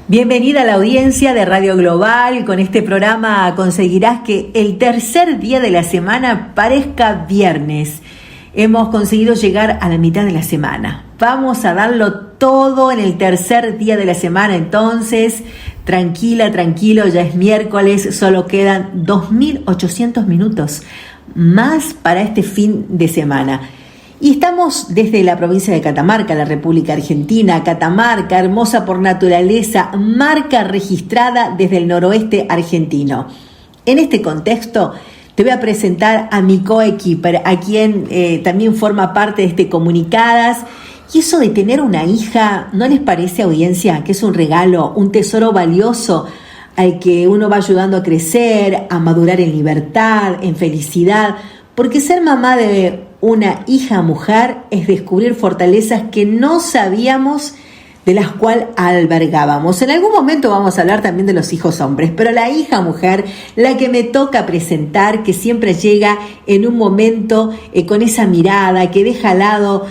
Bienvenida a la audiencia de Radio Global. Con este programa conseguirás que el tercer día de la semana parezca viernes. Hemos conseguido llegar a la mitad de la semana. Vamos a darlo todo en el tercer día de la semana. Entonces, tranquilo, ya es miércoles. Solo quedan 2.800 minutos más para este fin de semana. Y estamos desde la provincia de Catamarca, la República Argentina. Catamarca, hermosa por naturaleza, marca registrada desde el noroeste argentino. En este contexto, te voy a presentar a mi coequiper, a quien también forma parte de este Comunicadas. Y eso de tener una hija, ¿no les parece, audiencia, que es un regalo, un tesoro valioso al que uno va ayudando a crecer, a madurar en libertad, en felicidad? Porque ser mamá de una hija mujer es descubrir fortalezas que no sabíamos, de las cuales albergábamos. En algún momento vamos a hablar también de los hijos hombres, pero la hija mujer, la que me toca presentar, que siempre llega en un momento con esa mirada que deja al lado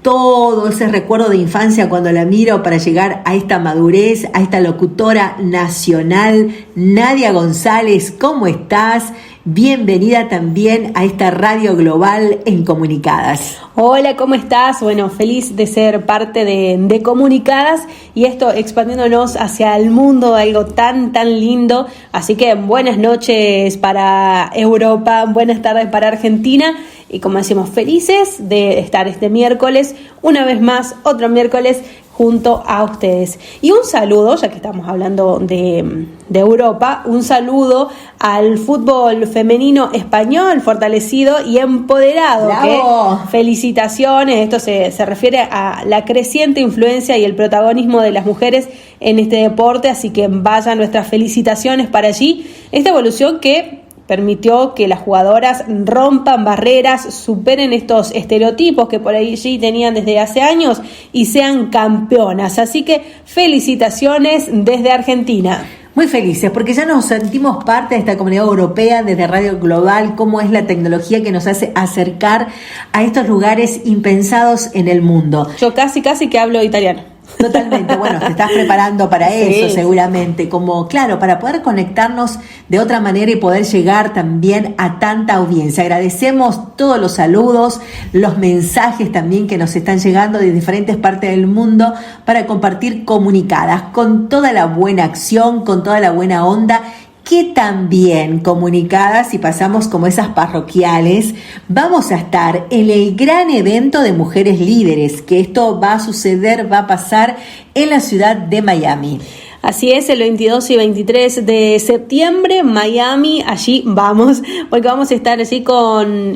todo ese recuerdo de infancia cuando la miro para llegar a esta madurez, a esta locutora nacional, Nadia González. ¿Cómo estás? Bienvenida también a esta Radio Global en Comunicadas. Hola, ¿cómo estás? Bueno, feliz de ser parte de Comunicadas y esto expandiéndonos hacia el mundo, algo tan lindo. Así que buenas noches para Europa, buenas tardes para Argentina y como decimos, felices de estar este miércoles, una vez más, otro miércoles junto a ustedes. Y un saludo, ya que estamos hablando de Europa, un saludo al fútbol femenino español, fortalecido y empoderado. ¡Bravo! Felicitaciones, esto se refiere a la creciente influencia y el protagonismo de las mujeres en este deporte, así que vayan nuestras felicitaciones para allí. Esta evolución que permitió que las jugadoras rompan barreras, superen estos estereotipos que por allí tenían desde hace años y sean campeonas. Así que felicitaciones desde Argentina. Muy felices porque ya nos sentimos parte de esta comunidad europea desde Radio Global, cómo es la tecnología que nos hace acercar a estos lugares impensados en el mundo. Yo casi que hablo italiano. Totalmente, bueno, te estás preparando para eso, sí, seguramente, como, claro, para poder conectarnos de otra manera y poder llegar también a tanta audiencia. Agradecemos todos los saludos, los mensajes también que nos están llegando de diferentes partes del mundo para compartir Comunicadas, con toda la buena acción, con toda la buena onda, que también Comunicadas, y pasamos como esas parroquiales, vamos a estar en el gran evento de mujeres líderes, que esto va a pasar en la ciudad de Miami. Así es, el 22 y 23 de septiembre, Miami, allí vamos, porque vamos a estar allí con,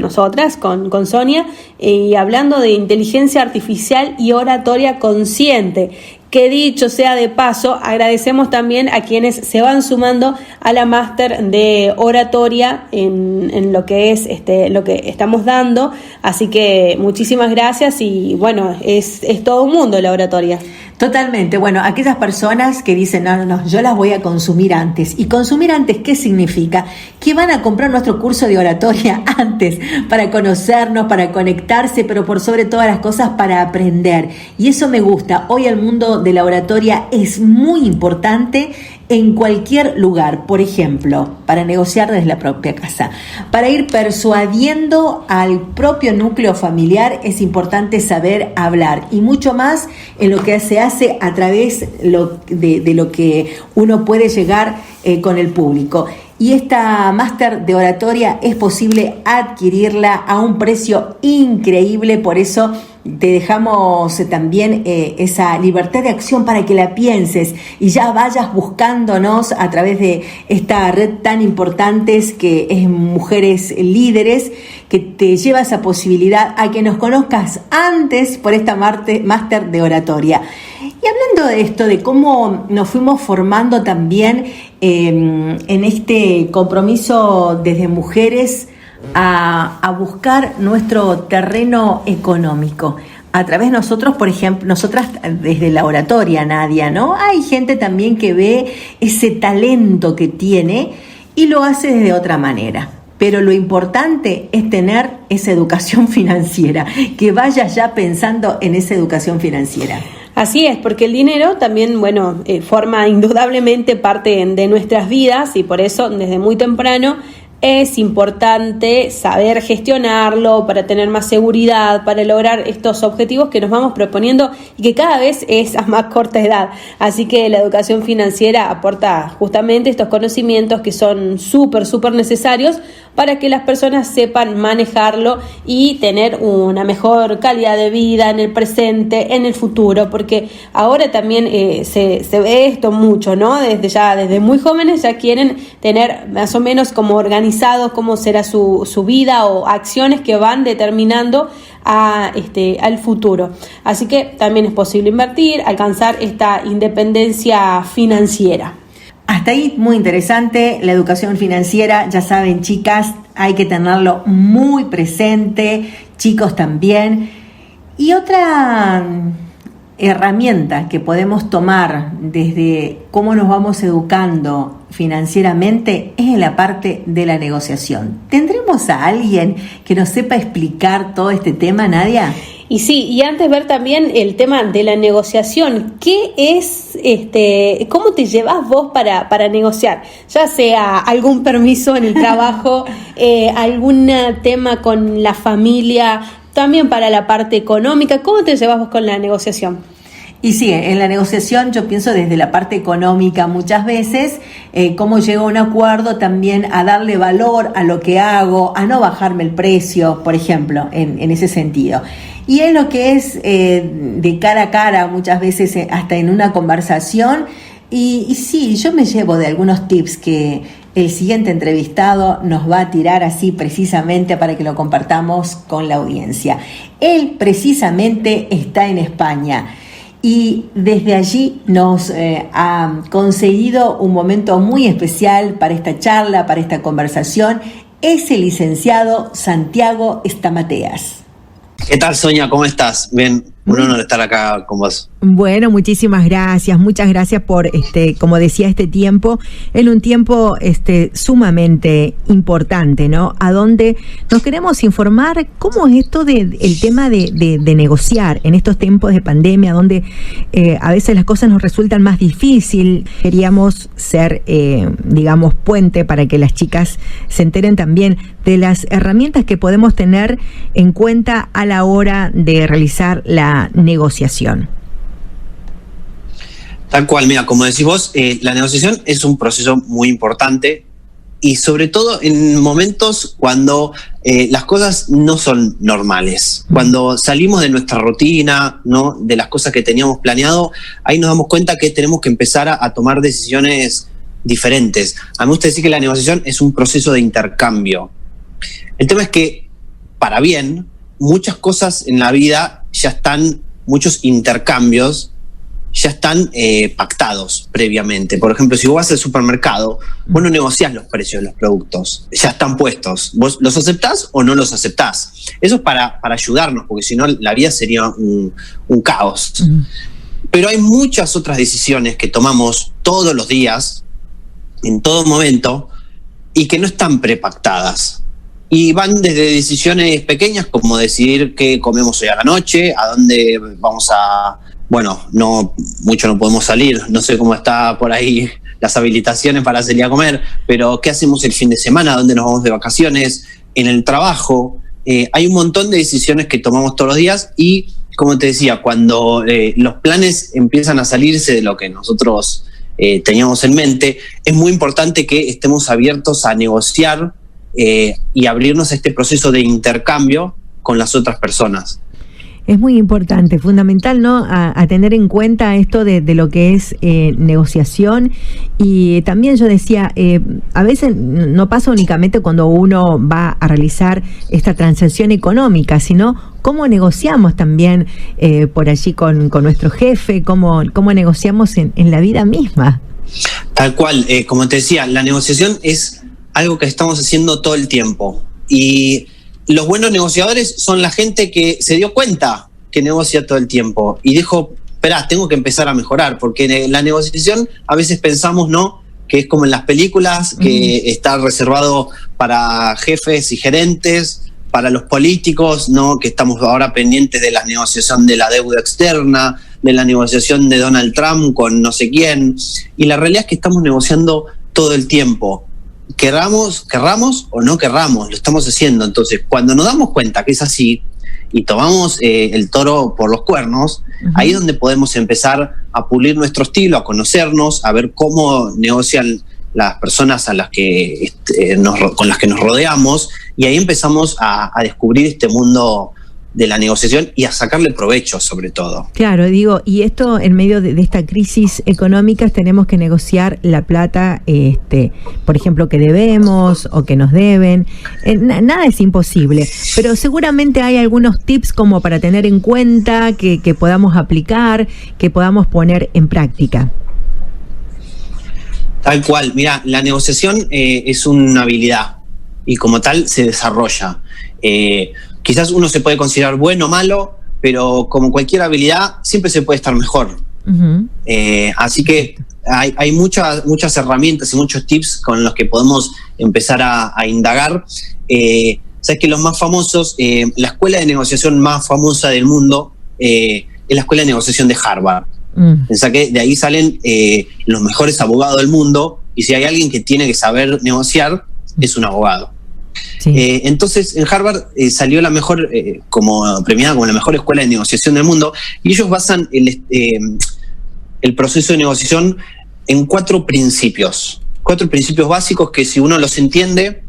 nosotras, con Sonia, y hablando de inteligencia artificial y oratoria consciente. Que dicho sea de paso, agradecemos también a quienes se van sumando a la máster de oratoria en lo que es lo que estamos dando, así que muchísimas gracias y bueno, es todo un mundo la oratoria. Totalmente, bueno, aquellas personas que dicen, no, yo las voy a consumir antes. ¿Y consumir antes qué significa? Que van a comprar nuestro curso de oratoria antes, para conocernos, para conectarse, pero por sobre todas las cosas para aprender. Y eso me gusta. Hoy el mundo de la oratoria es muy importante en cualquier lugar, por ejemplo, para negociar desde la propia casa, para ir persuadiendo al propio núcleo familiar es importante saber hablar y mucho más en lo que se hace a través de lo que uno puede llegar con el público. Y esta máster de oratoria es posible adquirirla a un precio increíble, por eso te dejamos también esa libertad de acción para que la pienses y ya vayas buscándonos a través de esta red tan importante que es Mujeres Líderes, que te lleva esa posibilidad a que nos conozcas antes por esta máster de oratoria. Y hablando de esto, de cómo nos fuimos formando también en este compromiso desde mujeres a buscar nuestro terreno económico. A través de nosotros, por ejemplo, nosotras desde la oratoria, Nadia, ¿no? Hay gente también que ve ese talento que tiene y lo hace desde otra manera. Pero lo importante es tener esa educación financiera, que vayas ya pensando en esa educación financiera. Así es, porque el dinero también, forma indudablemente parte de nuestras vidas y por eso desde muy temprano es importante saber gestionarlo para tener más seguridad, para lograr estos objetivos que nos vamos proponiendo y que cada vez es a más corta edad. Así que la educación financiera aporta justamente estos conocimientos que son súper necesarios para que las personas sepan manejarlo y tener una mejor calidad de vida en el presente, en el futuro, porque ahora también se ve esto mucho, ¿no? Desde muy jóvenes ya quieren tener más o menos como organizado cómo será su vida o acciones que van determinando al futuro. Así que también es posible invertir, alcanzar esta independencia financiera. Hasta ahí muy interesante la educación financiera, ya saben chicas, hay que tenerlo muy presente, chicos también. Y otra herramienta que podemos tomar desde cómo nos vamos educando financieramente es en la parte de la negociación. ¿Tendremos a alguien que nos sepa explicar todo este tema, Nadia? Y sí, y antes ver también el tema de la negociación. ¿Qué es, cómo te llevas vos para negociar? Ya sea algún permiso en el trabajo, algún tema con la familia, también para la parte económica. ¿Cómo te llevas vos con la negociación? Y sí, en la negociación yo pienso desde la parte económica muchas veces, cómo llego a un acuerdo también a darle valor a lo que hago, a no bajarme el precio, por ejemplo, en ese sentido. Y es lo que es de cara a cara muchas veces hasta en una conversación. Y sí, yo me llevo de algunos tips que el siguiente entrevistado nos va a tirar así precisamente para que lo compartamos con la audiencia. Él precisamente está en España. Y desde allí nos ha conseguido un momento muy especial para esta charla, para esta conversación. Es el licenciado Santiago Stamateas. ¿Qué tal, Sonia? ¿Cómo estás? Bien, un honor estar acá con vos. Bueno, muchísimas gracias. Muchas gracias por, como decía, este tiempo, en un tiempo sumamente importante, ¿no? A donde nos queremos informar cómo es esto el tema de negociar en estos tiempos de pandemia, donde a veces las cosas nos resultan más difícil. Queríamos ser, puente para que las chicas se enteren también de las herramientas que podemos tener en cuenta a la hora de realizar la negociación. Tal cual, mira, como decís vos, la negociación es un proceso muy importante y sobre todo en momentos cuando las cosas no son normales, cuando salimos de nuestra rutina, ¿no? De las cosas que teníamos planeado, ahí nos damos cuenta que tenemos que empezar a tomar decisiones diferentes. A mí me gusta decir que la negociación es un proceso de intercambio. El tema es que, para bien, muchas cosas en la vida muchos intercambios ya están pactados previamente. Por ejemplo, si vos vas al supermercado, vos no negociás los precios de los productos, ya están puestos. ¿Vos los aceptás o no los aceptás? Eso es para ayudarnos, porque si no la vida sería un caos. Pero hay muchas otras decisiones que tomamos todos los días, en todo momento, y que no están prepactadas. Y van desde decisiones pequeñas como decidir qué comemos hoy a la noche, a dónde vamos a... Bueno, mucho no podemos salir, no sé cómo está por ahí las habilitaciones para salir a comer, pero ¿qué hacemos el fin de semana? ¿A dónde nos vamos de vacaciones? En el trabajo. Hay un montón de decisiones que tomamos todos los días y, como te decía, cuando los planes empiezan a salirse de lo que nosotros teníamos en mente, es muy importante que estemos abiertos a negociar y abrirnos a este proceso de intercambio con las otras personas. Es muy importante, fundamental, ¿no? A tener en cuenta esto de lo que es negociación. Y también yo decía, a veces no pasa únicamente cuando uno va a realizar esta transacción económica, sino cómo negociamos también por allí con nuestro jefe, cómo negociamos en la vida misma. Tal cual, como te decía, la negociación es algo que estamos haciendo todo el tiempo. Y los buenos negociadores son la gente que se dio cuenta que negocia todo el tiempo y dijo, esperá, tengo que empezar a mejorar, porque en la negociación a veces pensamos, ¿no?, que es como en las películas, que está reservado para jefes y gerentes, para los políticos, ¿no?, que estamos ahora pendientes de la negociación de la deuda externa, de la negociación de Donald Trump con no sé quién, y la realidad es que estamos negociando todo el tiempo. Querramos o no querramos, lo estamos haciendo. Entonces, cuando nos damos cuenta que es así y tomamos el toro por los cuernos, ahí es donde podemos empezar a pulir nuestro estilo, a conocernos, a ver cómo negocian las personas a las que con las que nos rodeamos, y ahí empezamos a descubrir este mundo de la negociación y a sacarle provecho, sobre todo. Claro, digo, y esto en medio de esta crisis económica tenemos que negociar la plata, por ejemplo, que debemos o que nos deben. Nada es imposible, pero seguramente hay algunos tips como para tener en cuenta, que podamos aplicar, que podamos poner en práctica. Tal cual. Mira, la negociación es una habilidad y como tal se desarrolla. Quizás uno se puede considerar bueno o malo, pero como cualquier habilidad siempre se puede estar mejor. Así que hay muchas herramientas y muchos tips con los que podemos empezar a indagar. Sabes que los más famosos, la escuela de negociación más famosa del mundo es la escuela de negociación de Harvard. Pensá que de ahí salen los mejores abogados del mundo, y si hay alguien que tiene que saber negociar, es un abogado. Sí. Entonces en Harvard salió la mejor, como premiada como la mejor escuela de negociación del mundo, y ellos basan el proceso de negociación en 4 principios básicos que, si uno los entiende,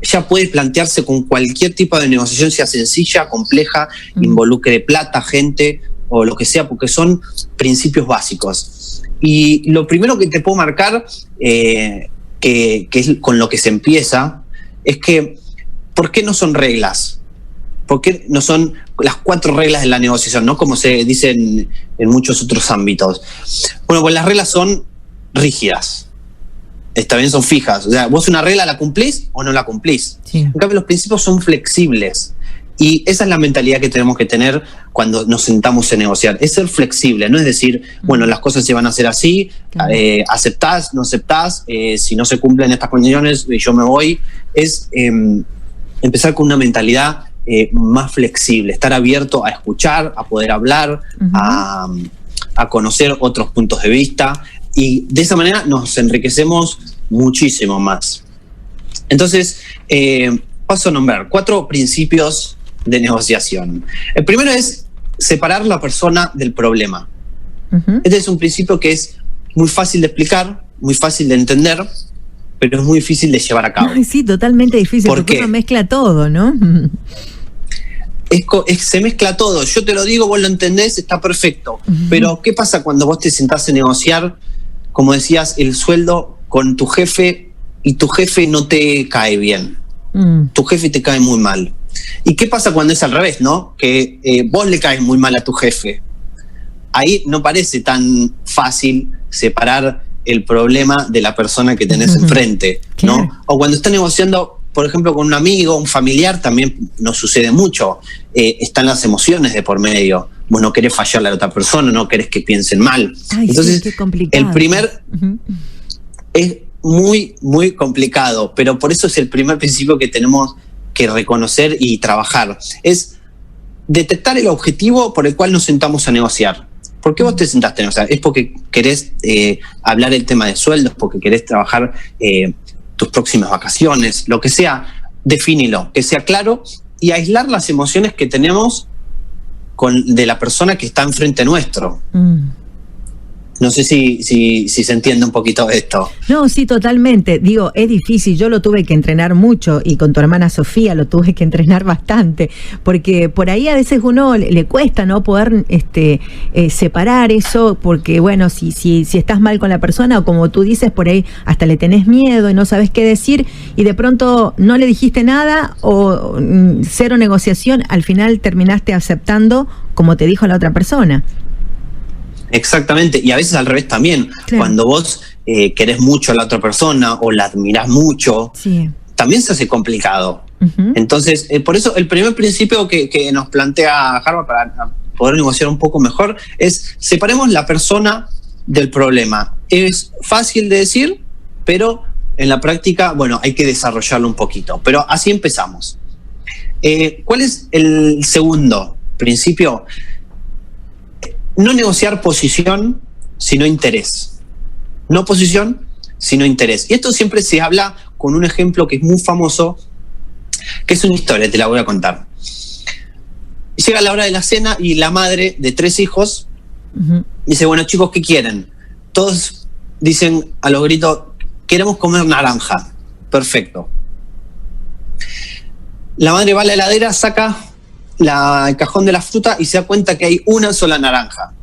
ya puede plantearse con cualquier tipo de negociación, sea sencilla, compleja, involucre plata, gente o lo que sea, porque son principios básicos. Y lo primero que te puedo marcar, que es con lo que se empieza, es que ¿por qué no son reglas? ¿Por qué no son las 4 reglas de la negociación, ¿no? Como se dice en muchos otros ámbitos? Bueno, pues las reglas son rígidas. También son fijas. O sea, vos una regla la cumplís o no la cumplís. Sí. En cambio, los principios son flexibles. Y esa es la mentalidad que tenemos que tener cuando nos sentamos a negociar. Es ser flexible, no es decir, bueno, las cosas se van a hacer así, aceptás, no aceptás, si no se cumplen estas condiciones, yo me voy. Es empezar con una mentalidad más flexible, estar abierto a escuchar, a poder hablar, a conocer otros puntos de vista, y de esa manera nos enriquecemos muchísimo más. Entonces, paso a nombrar 4 principios de negociación. El primero es separar la persona del problema. Este es un principio que es muy fácil de explicar, muy fácil de entender, pero es muy difícil de llevar a cabo. Ay, sí, totalmente difícil, porque uno mezcla todo, ¿no? Se mezcla todo. Yo te lo digo, vos lo entendés, está perfecto. Pero ¿qué pasa cuando vos te sentás a negociar, como decías, el sueldo con tu jefe, y tu jefe no te cae bien? Tu jefe te cae muy mal. ¿Y qué pasa cuando es al revés, no? Que vos le caes muy mal a tu jefe. Ahí no parece tan fácil separar el problema de la persona que tenés enfrente, ¿no? Claro. O cuando estás negociando, por ejemplo, con un amigo, un familiar, también nos sucede mucho. Están las emociones de por medio. Vos no querés fallarle a la otra persona, no querés que piensen mal. Ay, entonces, sí, qué complicado. El primer es muy, muy complicado, pero por eso es el primer principio que tenemos que reconocer y trabajar. Es detectar el objetivo por el cual nos sentamos a negociar. ¿Por qué vos te sentaste a negociar? ¿Es porque querés hablar el tema de sueldos? ¿Porque querés trabajar tus próximas vacaciones? Lo que sea, defínilo, que sea claro, y aislar las emociones que tenemos de la persona que está enfrente nuestro. No sé si se entiende un poquito esto. No, sí, totalmente. Digo, es difícil. Yo lo tuve que entrenar mucho, y con tu hermana Sofía lo tuve que entrenar bastante, porque por ahí a veces uno le cuesta, ¿no? Poder separar eso, porque bueno, si estás mal con la persona, o como tú dices, por ahí hasta le tenés miedo y no sabes qué decir, y de pronto no le dijiste nada, o cero negociación, al final terminaste aceptando como te dijo la otra persona. Exactamente, y a veces al revés también. Claro. Cuando vos querés mucho a la otra persona o la admirás mucho, sí, también se hace complicado. Entonces, por eso el primer principio que nos plantea Harvard para poder negociar un poco mejor es: separemos la persona del problema. Es fácil de decir, pero en la práctica, bueno, hay que desarrollarlo un poquito. Pero así empezamos. ¿Cuál es el segundo principio? no negociar posición, sino interés. No posición, sino interés. Y esto siempre se habla con un ejemplo que es muy famoso, que es una historia, te la voy a contar. Llega la hora de la cena y la madre de 3 hijos dice, bueno, chicos, ¿qué quieren? Todos dicen a los gritos, queremos comer naranja. Perfecto. La madre va a la heladera, saca el cajón de la fruta y se da cuenta que hay una sola naranja.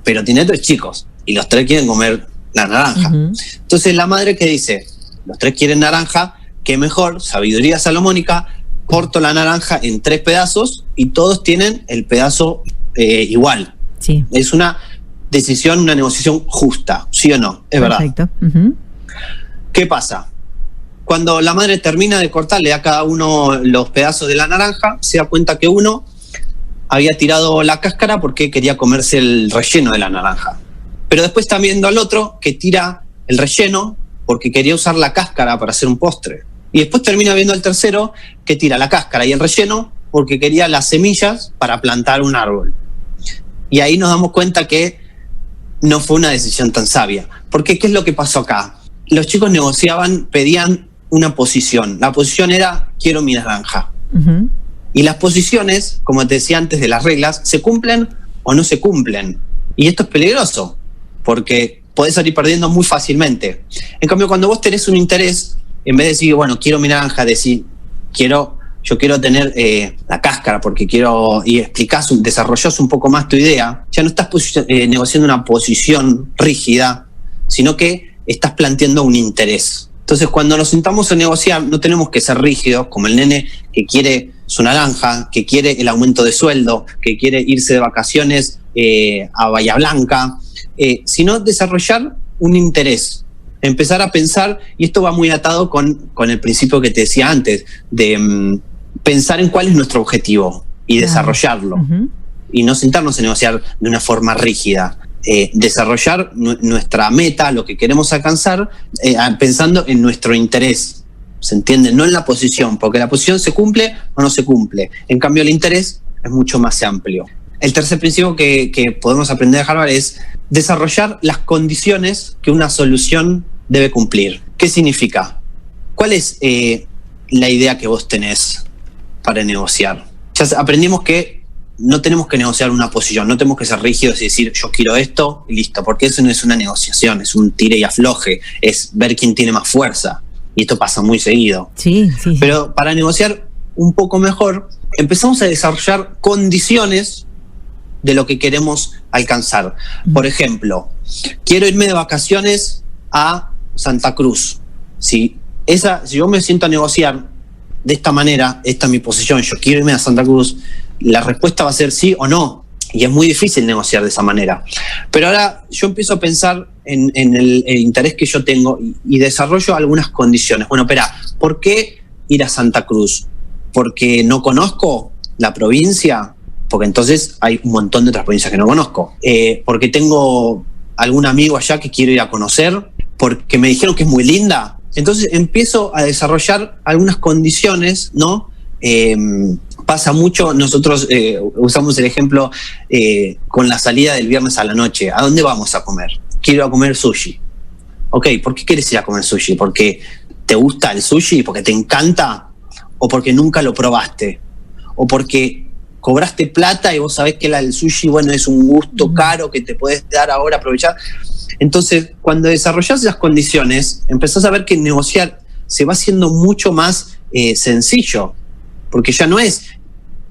Pero tiene 3 chicos y los 3 quieren comer la naranja. Entonces la madre, ¿qué dice? Los 3 quieren naranja, qué mejor, sabiduría salomónica, corto la naranja en 3 pedazos y todos tienen el pedazo igual. Sí. Es una decisión, una negociación justa, ¿sí o no? Es perfecto. Verdad. ¿Qué pasa? Cuando la madre termina de cortarle a cada uno los pedazos de la naranja, se da cuenta que uno había tirado la cáscara porque quería comerse el relleno de la naranja. Pero después está viendo al otro que tira el relleno porque quería usar la cáscara para hacer un postre. Y después termina viendo al tercero que tira la cáscara y el relleno porque quería las semillas para plantar un árbol. Y ahí nos damos cuenta que no fue una decisión tan sabia. Porque ¿qué es lo que pasó acá? Los chicos negociaban, pedían una posición. La posición era, quiero mi naranja. Y las posiciones, como te decía antes de las reglas, se cumplen o no se cumplen. Y esto es peligroso, porque podés salir perdiendo muy fácilmente. En cambio, cuando vos tenés un interés, en vez de decir, bueno, quiero mi naranja, decir, yo quiero tener la cáscara porque quiero, y desarrollás un poco más tu idea, ya no estás negociando una posición rígida, sino que estás planteando un interés. Entonces, cuando nos sentamos a negociar, no tenemos que ser rígidos, como el nene que quiere su naranja, que quiere el aumento de sueldo, que quiere irse de vacaciones a Bahía Blanca, sino desarrollar un interés, empezar a pensar, y esto va muy atado con el principio que te decía antes, de pensar en cuál es nuestro objetivo y desarrollarlo, y no sentarnos a negociar de una forma rígida. Desarrollar nuestra meta, lo que queremos alcanzar, pensando en nuestro interés. ¿Se entiende? No en la posición, porque la posición se cumple o no se cumple. En cambio, el interés es mucho más amplio. El tercer principio que podemos aprender de Harvard es desarrollar las condiciones que una solución debe cumplir. ¿Qué significa? ¿Cuál es la idea que vos tenés para negociar? Ya aprendimos que no tenemos que negociar una posición, no tenemos que ser rígidos y decir yo quiero esto y listo, porque eso no es una negociación, es un tire y afloje, es ver quién tiene más fuerza, y esto pasa muy seguido. Sí. Pero para negociar un poco mejor, empezamos a desarrollar condiciones de lo que queremos alcanzar. Por ejemplo, quiero irme de vacaciones a Santa Cruz. Si yo me siento a negociar de esta manera, esta es mi posición, yo quiero irme a Santa Cruz, la respuesta va a ser sí o no, y es muy difícil negociar de esa manera. Pero ahora yo empiezo a pensar en el interés que yo tengo y desarrollo algunas condiciones. Bueno, espera, ¿por qué ir a Santa Cruz? ¿Porque no conozco la provincia? Porque entonces hay un montón de otras provincias que no conozco. ¿Porque tengo algún amigo allá que quiero ir a conocer? ¿Porque me dijeron que es muy linda? Entonces empiezo a desarrollar algunas condiciones, ¿no? Pasa mucho, nosotros usamos el ejemplo con la salida del viernes a la noche. ¿A dónde vamos a comer? Quiero ir a comer sushi. Ok, ¿por qué quieres ir a comer sushi? ¿Porque te gusta el sushi? ¿Porque te encanta? ¿O porque nunca lo probaste? ¿O porque cobraste plata y vos sabés que el sushi, bueno, es un gusto caro que te puedes dar ahora, aprovechar? Entonces, cuando desarrollás esas condiciones, empezás a ver que negociar se va haciendo mucho más sencillo, porque ya no es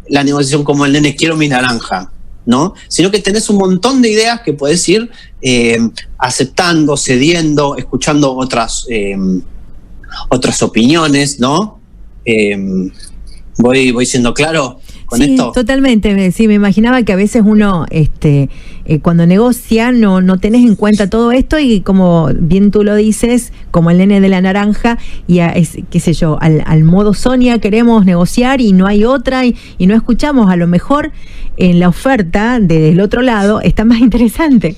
la negociación como el nene, quiero mi naranja, ¿no? Sino que tenés un montón de ideas que podés ir aceptando, cediendo, escuchando otras opiniones, ¿no? ¿Voy siendo claro con esto? Totalmente. Sí, me imaginaba que a veces uno, cuando negocia, no tenés en cuenta todo esto, y como bien tú lo dices, como el nene de la naranja, y qué sé yo, al modo Sonia queremos negociar y no hay otra, y no escuchamos, a lo mejor en la oferta del otro lado está más interesante.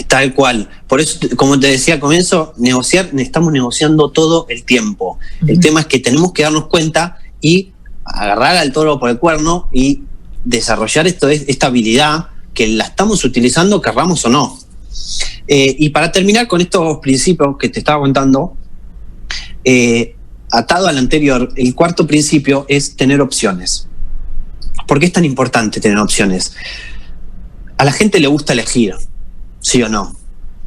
Tal cual. Por eso, como te decía al comienzo, estamos negociando todo el tiempo. El tema es que tenemos que darnos cuenta y agarrar al toro por el cuerno y desarrollar esta habilidad que la estamos utilizando, querramos o no. Y para terminar con estos principios que te estaba contando, atado al anterior, el cuarto principio es tener opciones. ¿Por qué es tan importante tener opciones? A la gente le gusta elegir, ¿sí o no?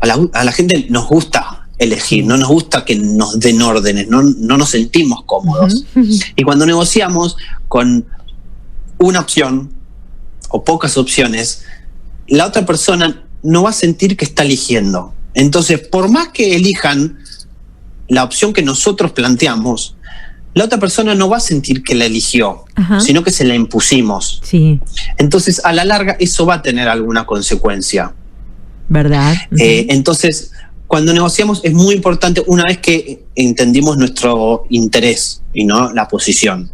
A la gente nos gusta elegir, no nos gusta que nos den órdenes, no nos sentimos cómodos. Y cuando negociamos con una opción o pocas opciones, la otra persona no va a sentir que está eligiendo. Entonces, por más que elijan la opción que nosotros planteamos, la otra persona no va a sentir que la eligió, sino que se la impusimos. Sí. Entonces, a la larga, eso va a tener alguna consecuencia. ¿Verdad? Entonces, cuando negociamos es muy importante, una vez que entendimos nuestro interés y no la posición,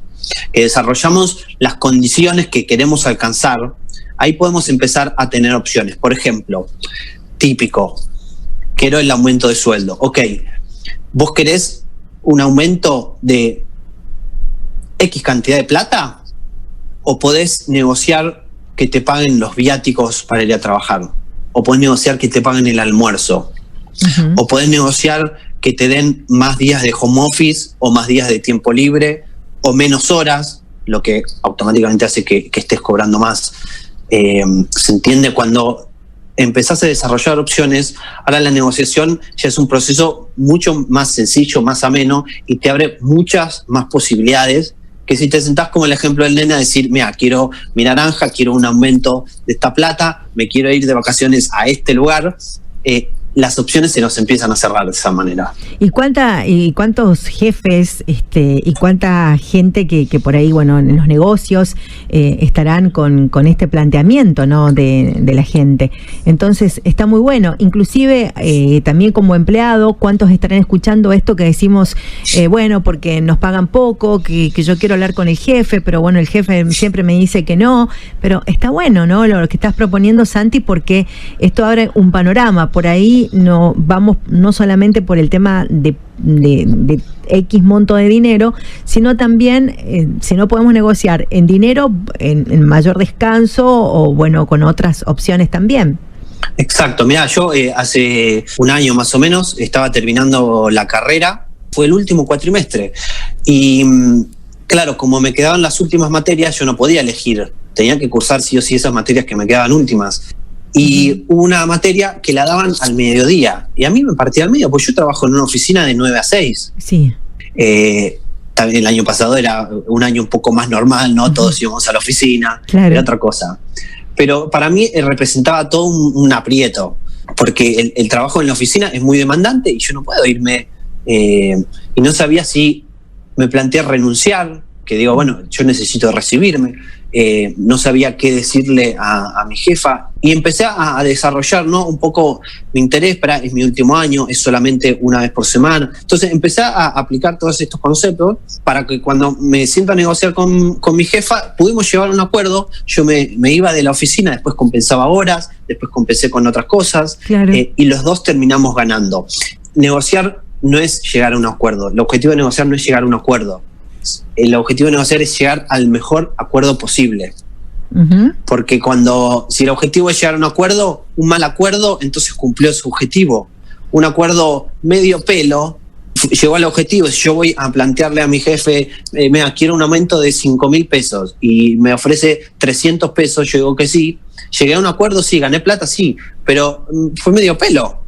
que desarrollamos las condiciones que queremos alcanzar, ahí podemos empezar a tener opciones. Por ejemplo, típico, quiero el aumento de sueldo. Ok, ¿vos querés un aumento de X cantidad de plata? ¿O podés negociar que te paguen los viáticos para ir a trabajar? ¿O podés negociar que te paguen el almuerzo? ¿O podés negociar que te den más días de home office o más días de tiempo libre o menos horas, lo que automáticamente hace que estés cobrando más? Se entiende cuando empezás a desarrollar opciones. Ahora la negociación ya es un proceso mucho más sencillo, más ameno, y te abre muchas más posibilidades que si te sentás como el ejemplo del nene a decir, mira, quiero mi naranja, quiero un aumento de esta plata, me quiero ir de vacaciones a este lugar, las opciones se nos empiezan a cerrar de esa manera. ¿Y cuántos jefes y cuánta gente que por ahí, bueno, en los negocios estarán con este planteamiento, ¿no? de la gente? Entonces está muy bueno. Inclusive también como empleado, ¿cuántos estarán escuchando esto que decimos, bueno, porque nos pagan poco, que yo quiero hablar con el jefe, pero bueno, el jefe siempre me dice que no? Pero está bueno, ¿no? Lo que estás proponiendo, Santi, porque esto abre un panorama. Por ahí no vamos no solamente por el tema de X monto de dinero, sino también si no podemos negociar en dinero, en mayor descanso o bueno, con otras opciones también. Exacto, mirá, yo hace un año más o menos estaba terminando la carrera, fue el último cuatrimestre y claro, como me quedaban las últimas materias, yo no podía elegir, tenía que cursar sí o sí esas materias que me quedaban últimas. Y hubo una materia que la daban al mediodía. Y a mí me partía al medio, porque yo trabajo en una oficina de 9 a 6. Sí. También el año pasado era un año un poco más normal, ¿no? Todos íbamos a la oficina, claro. Era otra cosa. Pero para mí representaba todo un aprieto, porque el trabajo en la oficina es muy demandante y yo no puedo irme. Y no sabía si me planteé renunciar, que digo, bueno, yo necesito recibirme. No sabía qué decirle a mi jefa y empecé a desarrollar, ¿no? Un poco mi interés. Es mi último año, es solamente una vez por semana. Entonces empecé a aplicar todos estos conceptos para que cuando me siento a negociar con mi jefa pudimos llevar un acuerdo. Yo me iba de la oficina, después compensaba horas, después compensé con otras cosas, claro. Y los dos terminamos ganando. Negociar no es llegar a un acuerdo, el objetivo de negociar no es llegar a un acuerdo. El objetivo de negociar es llegar al mejor acuerdo posible. Porque si el objetivo es llegar a un acuerdo, un mal acuerdo, entonces cumplió su objetivo. Un acuerdo medio pelo llegó al objetivo. Si yo voy a plantearle a mi jefe, mira, quiero un aumento de 5.000 pesos y me ofrece 300 pesos, yo digo que sí. Llegué a un acuerdo, sí, gané plata, sí, pero fue medio pelo.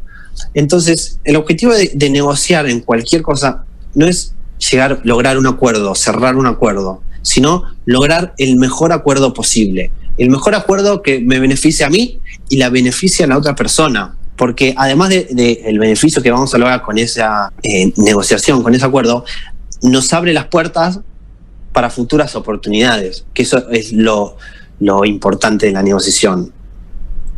Entonces, el objetivo de negociar en cualquier cosa no es lograr un acuerdo, cerrar un acuerdo, sino lograr el mejor acuerdo posible. El mejor acuerdo que me beneficie a mí y la beneficia a la otra persona. Porque además del beneficio que vamos a lograr con esa negociación, con ese acuerdo, nos abre las puertas para futuras oportunidades, que eso es lo importante de la negociación.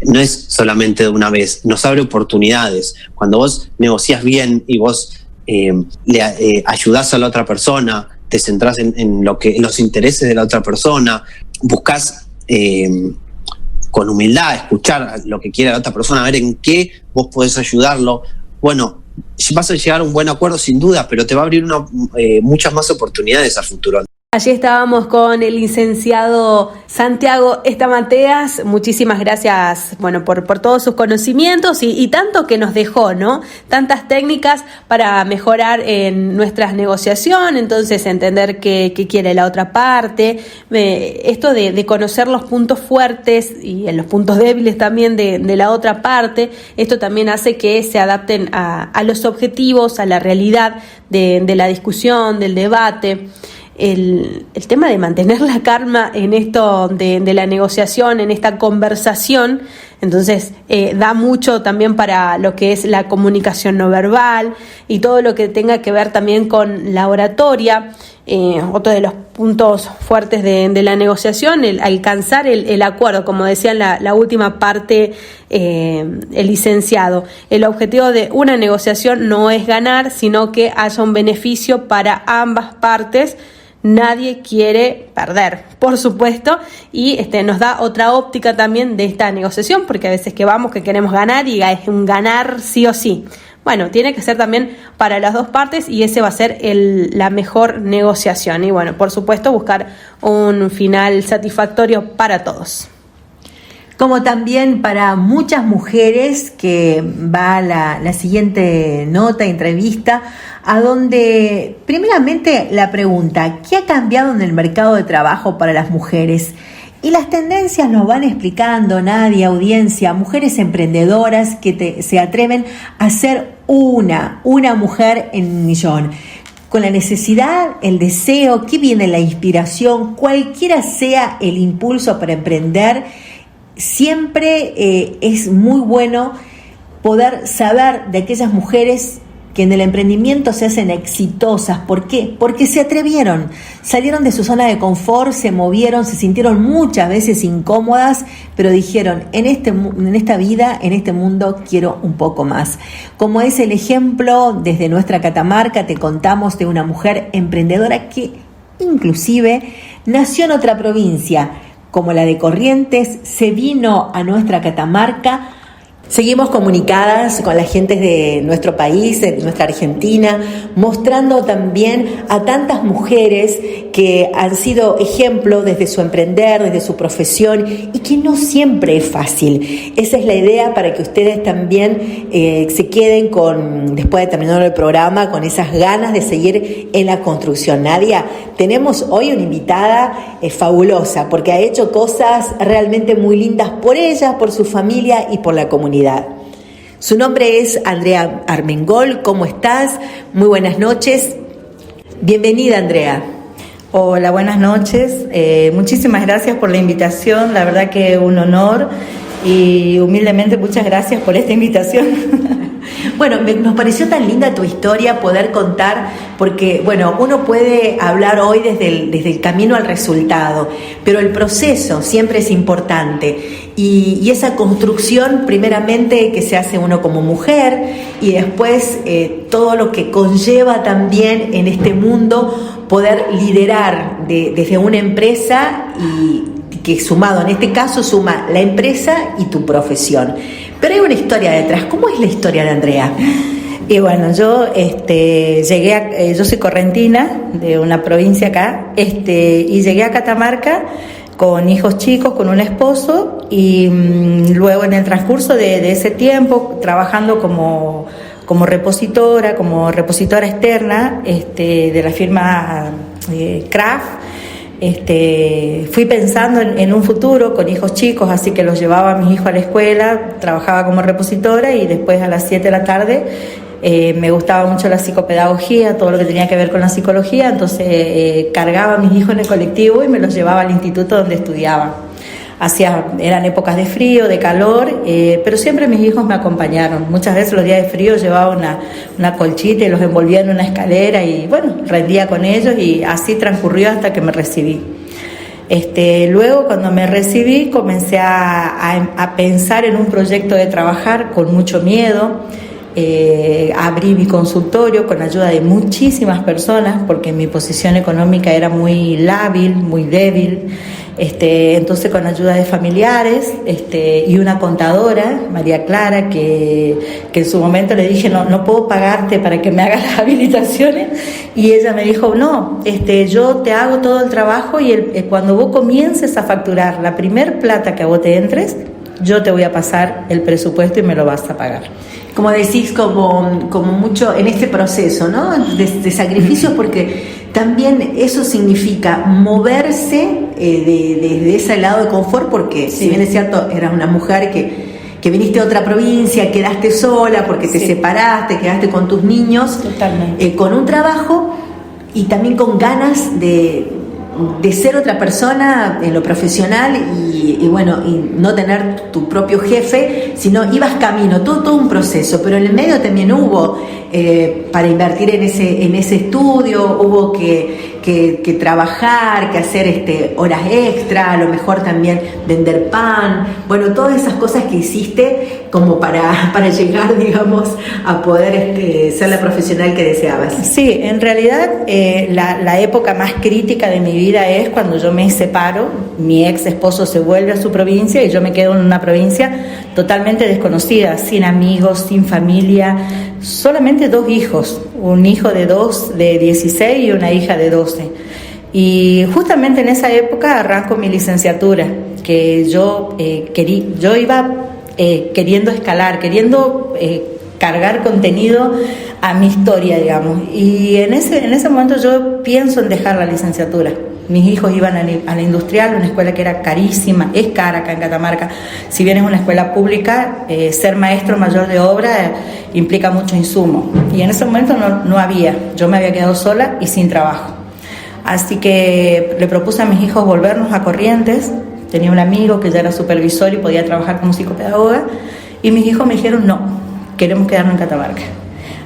No es solamente de una vez, nos abre oportunidades. Cuando vos negociás bien y vos le ayudás a la otra persona, te centrás en los intereses de la otra persona, buscás con humildad escuchar lo que quiere la otra persona, ver en qué vos podés ayudarlo. Bueno, vas a llegar a un buen acuerdo sin duda, pero te va a abrir muchas más oportunidades a futuro. Allí estábamos con el licenciado Santiago Estamateas. Muchísimas gracias, bueno, por todos sus conocimientos y tanto que nos dejó, ¿no? Tantas técnicas para mejorar en nuestras negociaciones, entonces entender qué quiere la otra parte, esto de conocer los puntos fuertes y los puntos débiles también de la otra parte. Esto también hace que se adapten a los objetivos, a la realidad de la discusión, del debate. El tema de mantener la calma en esto de la negociación, en esta conversación, entonces da mucho también para lo que es la comunicación no verbal y todo lo que tenga que ver también con la oratoria. Otro de los puntos fuertes de la negociación, el alcanzar el acuerdo, como decía en la última parte el licenciado. El objetivo de una negociación no es ganar, sino que haya un beneficio para ambas partes. Nadie quiere perder, por supuesto, y nos da otra óptica también de esta negociación, porque a veces que queremos ganar y es un ganar sí o sí. Bueno, tiene que ser también para las dos partes y ese va a ser la mejor negociación. Y bueno, por supuesto, buscar un final satisfactorio para todos. Como también para muchas mujeres, que va la siguiente nota, entrevista, a donde primeramente la pregunta: ¿qué ha cambiado en el mercado de trabajo para las mujeres? Y las tendencias nos van explicando, Nadia, audiencia, mujeres emprendedoras que se atreven a ser una mujer en un millón. Con la necesidad, el deseo, que viene la inspiración, cualquiera sea el impulso para emprender, siempre es muy bueno poder saber de aquellas mujeres que en el emprendimiento se hacen exitosas. ¿Por qué? Porque se atrevieron, salieron de su zona de confort, se movieron, se sintieron muchas veces incómodas, pero dijeron: en esta vida, en este mundo, quiero un poco más. Como es el ejemplo desde nuestra Catamarca, te contamos de una mujer emprendedora que inclusive nació en otra provincia, como la de Corrientes, se vino a nuestra Catamarca. Seguimos comunicadas con la gente de nuestro país, de nuestra Argentina, mostrando también a tantas mujeres que han sido ejemplo desde su emprender, desde su profesión, y que no siempre es fácil. Esa es la idea, para que ustedes también se queden después de terminar el programa, con esas ganas de seguir en la construcción. Nadia, tenemos hoy una invitada fabulosa, porque ha hecho cosas realmente muy lindas por ella, por su familia y por la comunidad. Su nombre es Andrea Armengol. ¿Cómo estás? Muy buenas noches. Bienvenida, Andrea. Hola, buenas noches. Muchísimas gracias por la invitación. La verdad que un honor, y humildemente muchas gracias por esta invitación. Bueno, nos pareció tan linda tu historia poder contar, porque, bueno, uno puede hablar hoy desde el camino al resultado, pero el proceso siempre es importante. Y esa construcción, primeramente, que se hace uno como mujer, y después todo lo que conlleva también en este mundo poder liderar desde una empresa, y que sumado, en este caso, suma la empresa y tu profesión. Pero hay una historia detrás. ¿Cómo es la historia de Andrea? Y bueno, yo yo soy correntina, de una provincia acá, y llegué a Catamarca con hijos chicos, con un esposo, y luego en el transcurso de ese tiempo, trabajando como repositora externa de la firma Kraft. Fui pensando en un futuro con hijos chicos, así que los llevaba a mis hijos a la escuela, trabajaba como repositora, y después a las 7 de la tarde me gustaba mucho la psicopedagogía, todo lo que tenía que ver con la psicología, entonces cargaba a mis hijos en el colectivo y me los llevaba al instituto donde estudiaban. Eran épocas de frío, de calor, pero siempre mis hijos me acompañaron. Muchas veces los días de frío llevaba una colchita y los envolvía en una escalera, y bueno, rendía con ellos, y así transcurrió hasta que me recibí. Luego, cuando me recibí, comencé a pensar en un proyecto de trabajar con mucho miedo. Abrí mi consultorio con ayuda de muchísimas personas, porque mi posición económica era muy lábil, muy débil. Entonces, con ayuda de familiares y una contadora, María Clara, que en su momento le dije, no puedo pagarte para que me hagas las habilitaciones, y ella me dijo, no, yo te hago todo el trabajo y cuando vos comiences a facturar la primer plata que a vos te entres, yo te voy a pasar el presupuesto y me lo vas a pagar. Como decís, como mucho en este proceso, ¿no? De sacrificios, porque también eso significa moverse desde ese lado de confort, porque si bien es cierto, eras una mujer que viniste a otra provincia, quedaste sola porque te separaste, quedaste con tus niños, totalmente, con un trabajo y también con ganas de ser otra persona en lo profesional y no tener tu propio jefe, sino ibas camino, todo un proceso, pero en el medio también hubo para invertir en ese estudio, hubo que trabajar, que hacer horas extra, a lo mejor también vender pan, bueno, todas esas cosas que hiciste como para llegar, digamos, a poder ser la profesional que deseabas. Sí, en realidad la época más crítica de mi vida es cuando yo me separo, mi ex esposo se vuelve a su provincia y yo me quedo en una provincia totalmente desconocida, sin amigos, sin familia, solamente 2 hijos, un hijo de 16 y una hija de 12. Y justamente en esa época arranco mi licenciatura, que yo iba queriendo escalar, queriendo cargar contenido a mi historia, digamos. Y en ese momento yo pienso en dejar la licenciatura. Mis hijos iban a la industrial, una escuela que era carísima, es cara acá en Catamarca. Si bien es una escuela pública, ser maestro mayor de obra implica mucho insumo. Y en ese momento no había, yo me había quedado sola y sin trabajo. Así que le propuse a mis hijos volvernos a Corrientes. Tenía un amigo que ya era supervisor y podía trabajar como psicopedagoga. Y mis hijos me dijeron, no, queremos quedarnos en Catamarca.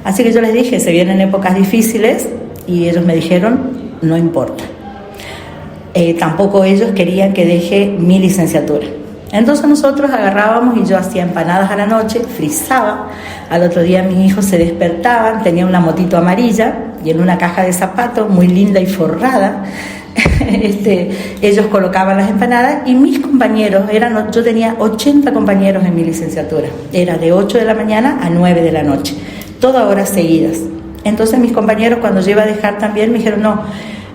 Así que yo les dije, se vienen épocas difíciles, y ellos me dijeron, no importa. Tampoco ellos querían que deje mi licenciatura. Entonces nosotros agarrábamos y yo hacía empanadas a la noche, frizaba. Al otro día mis hijos se despertaban, tenía una motito amarilla y en una caja de zapatos muy linda y forrada, ellos colocaban las empanadas y mis compañeros, yo tenía 80 compañeros en mi licenciatura, era de 8 de la mañana a 9 de la noche, todas horas seguidas. Entonces mis compañeros, cuando yo iba a dejar también, me dijeron, no,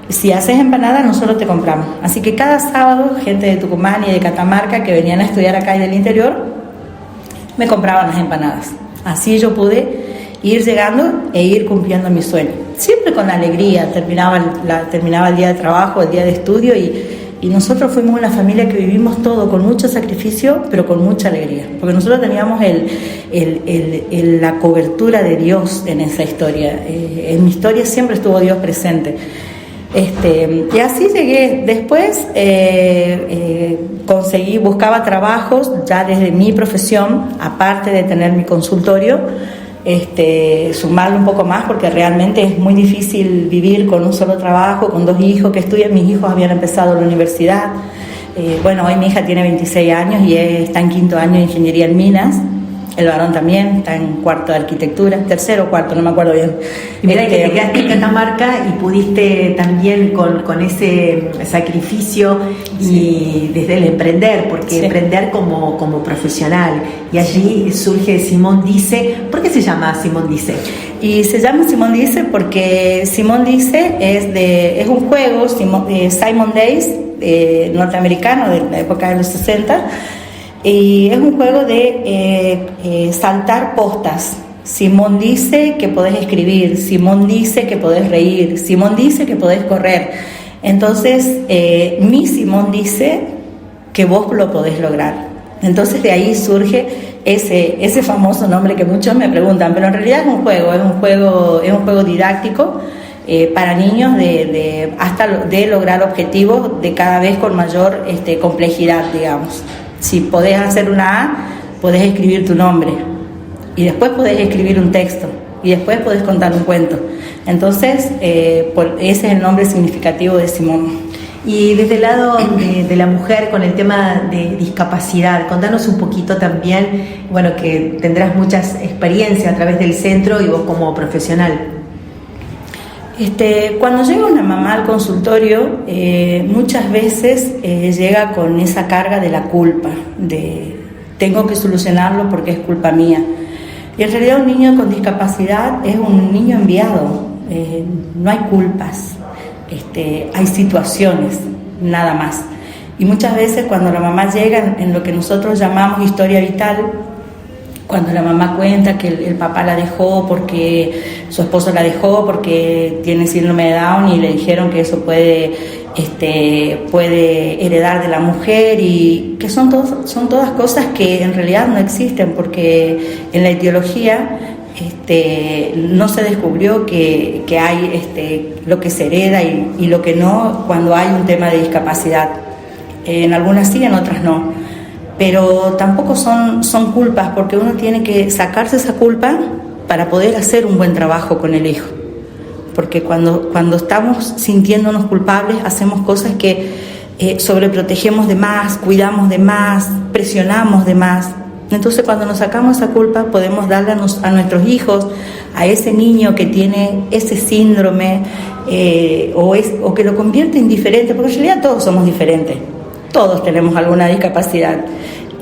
si haces empanadas nosotros te compramos. Así que cada sábado gente de Tucumán y de Catamarca que venían a estudiar acá y del interior me compraban las empanadas. Así yo pude ir llegando e ir cumpliendo mi sueño, siempre con alegría. Terminaba el día de trabajo, el día de estudio, y nosotros fuimos una familia que vivimos todo con mucho sacrificio pero con mucha alegría, porque nosotros teníamos la cobertura de Dios en esa historia. En mi historia siempre estuvo Dios presente. Y así llegué. Después buscaba trabajos ya desde mi profesión, aparte de tener mi consultorio, sumarle un poco más, porque realmente es muy difícil vivir con un solo trabajo, con 2 hijos que estudian. Mis hijos habían empezado la universidad. Hoy mi hija tiene 26 años y está en 5º año de ingeniería en minas. El varón también está en 4º de arquitectura, 3º o 4º, no me acuerdo bien. Y mira que te quedaste en Catamarca y pudiste también con ese sacrificio y desde el emprender, porque emprender como profesional. Y allí surge Simón Dice. ¿Por qué se llama Simón Dice? Y se llama Simón Dice porque Simón Dice es un juego, Simon Days, norteamericano de la época de los 60. Y es un juego de saltar postas. Simón dice que podés escribir, Simón dice que podés reír, Simón dice que podés correr. Entonces, mi Simón dice que vos lo podés lograr. Entonces de ahí surge ese famoso nombre que muchos me preguntan, pero en realidad es un juego didáctico para niños de lograr objetivos de cada vez con mayor complejidad, digamos. Si podés hacer una A, podés escribir tu nombre, y después podés escribir un texto, y después podés contar un cuento. Entonces, ese es el nombre significativo de Simón. Y desde el lado de la mujer con el tema de discapacidad, contanos un poquito también, bueno, que tendrás muchas experiencias a través del centro y vos como profesional. Cuando llega una mamá al consultorio, muchas veces llega con esa carga de la culpa, de tengo que solucionarlo porque es culpa mía. Y en realidad un niño con discapacidad es un niño enviado, no hay culpas, hay situaciones, nada más. Y muchas veces cuando la mamá llega en lo que nosotros llamamos historia vital, cuando la mamá cuenta que el papá la dejó porque su esposo la dejó porque tiene síndrome de Down y le dijeron que eso puede heredar de la mujer, y que son todas cosas que en realidad no existen, porque en la etiología no se descubrió que hay lo que se hereda y lo que no cuando hay un tema de discapacidad. En algunas sí, en otras no. Pero tampoco son culpas, porque uno tiene que sacarse esa culpa para poder hacer un buen trabajo con el hijo. Porque cuando estamos sintiéndonos culpables, hacemos cosas que sobreprotegemos de más, cuidamos de más, presionamos de más. Entonces, cuando nos sacamos esa culpa, podemos darle a nuestros hijos, a ese niño que tiene ese síndrome o que lo convierte en diferente, porque en realidad todos somos diferentes. Todos tenemos alguna discapacidad,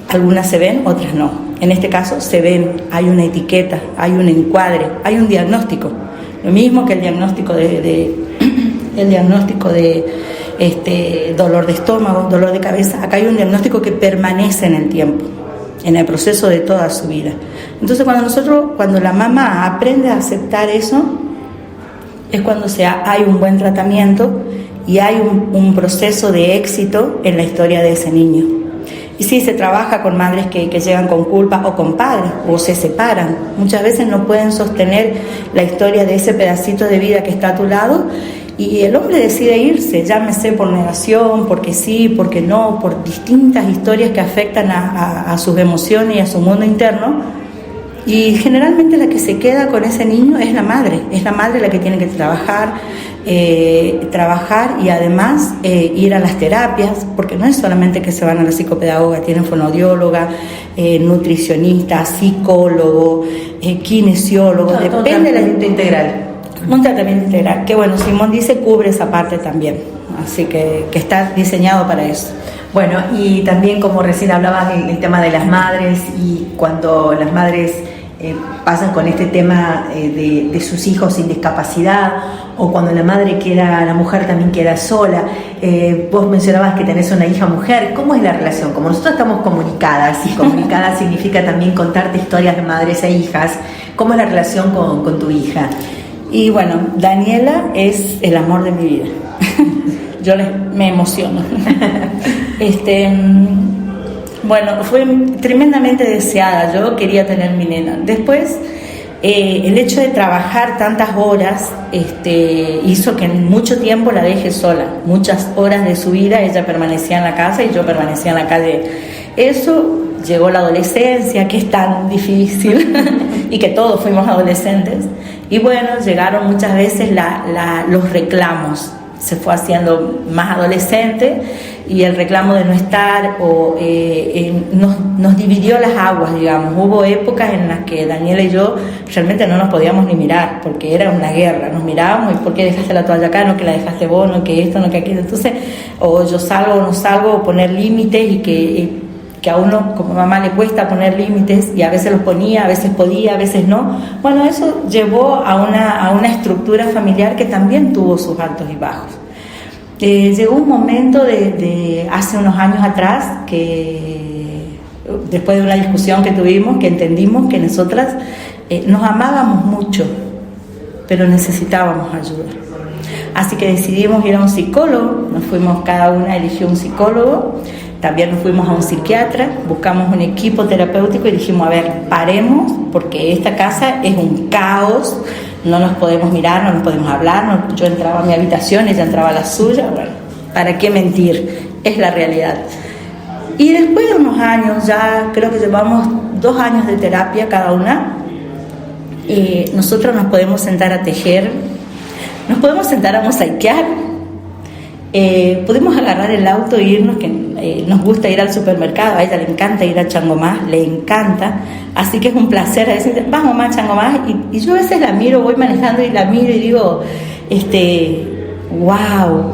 algunas se ven, otras no. En este caso se ven, hay una etiqueta, hay un encuadre, hay un diagnóstico. Lo mismo que el diagnóstico de dolor de estómago, dolor de cabeza. Acá hay un diagnóstico que permanece en el tiempo, en el proceso de toda su vida. Entonces cuando la mamá aprende a aceptar eso, es cuando hay un buen tratamiento y hay un proceso de éxito en la historia de ese niño. Y sí, se trabaja con madres que llegan con culpa, o con padres, o se separan. Muchas veces no pueden sostener la historia de ese pedacito de vida que está a tu lado, y el hombre decide irse, llámese por negación, porque sí, porque no, por distintas historias que afectan a sus emociones y a su mundo interno. Y generalmente la que se queda con ese niño es la madre la que tiene que trabajar y además ir a las terapias, porque no es solamente que se van a la psicopedagoga, tienen fonoaudióloga, nutricionista, psicólogo, kinesiólogo, depende de la integral. Un tratamiento integral, que bueno, Simón dice cubre esa parte también, así que está diseñado para eso. Bueno, y también como recién hablabas el tema de las madres, y cuando las madres pasan con este tema de sus hijos sin discapacidad, o cuando la mujer también queda sola. Vos mencionabas que tenés una hija mujer. ¿Cómo es la relación? Como nosotros estamos comunicadas, y comunicadas significa también contarte historias de madres e hijas, ¿cómo es la relación con tu hija? Y bueno, Daniela es el amor de mi vida. Yo me emociono. Bueno, fue tremendamente deseada. Yo quería tener mi nena. Después, el hecho de trabajar tantas horas hizo que en mucho tiempo la deje sola. Muchas horas de su vida ella permanecía en la casa y yo permanecía en la calle. Eso llegó la adolescencia, que es tan difícil, y que todos fuimos adolescentes. Y bueno, llegaron muchas veces los reclamos. Se fue haciendo más adolescente, y el reclamo de no estar nos dividió las aguas, digamos. Hubo épocas en las que Daniela y yo realmente no nos podíamos ni mirar, porque era una guerra. Nos mirábamos, ¿y por qué dejaste la toalla acá? No, que la dejaste vos, no, que esto, no, que aquello. Entonces, o yo salgo o no salgo, o poner límites, y que a uno como mamá le cuesta poner límites, y a veces los ponía, a veces podía, a veces no. Bueno, eso llevó a una estructura familiar que también tuvo sus altos y bajos. Llegó un momento de hace unos años atrás, que después de una discusión que tuvimos, que entendimos que nosotras nos amábamos mucho, pero necesitábamos ayuda. Así que decidimos ir a un psicólogo. Nos fuimos, cada una eligió un psicólogo. También nos fuimos a un psiquiatra, buscamos un equipo terapéutico y dijimos, a ver, paremos, porque esta casa es un caos, no nos podemos mirar, no nos podemos hablar. Yo entraba a mi habitación, ella entraba a la suya. Bueno, ¿para qué mentir? Es la realidad. Y después de unos años, ya creo que llevamos 2 años de terapia cada una, nosotros nos podemos sentar a tejer, nos podemos sentar a mosaiquear, podemos agarrar el auto e irnos, que nos gusta ir al supermercado, a ella le encanta ir a Changomás, le encanta, así que es un placer decir, vamos más a Changomás, y yo a veces la miro, voy manejando y la miro y digo, wow,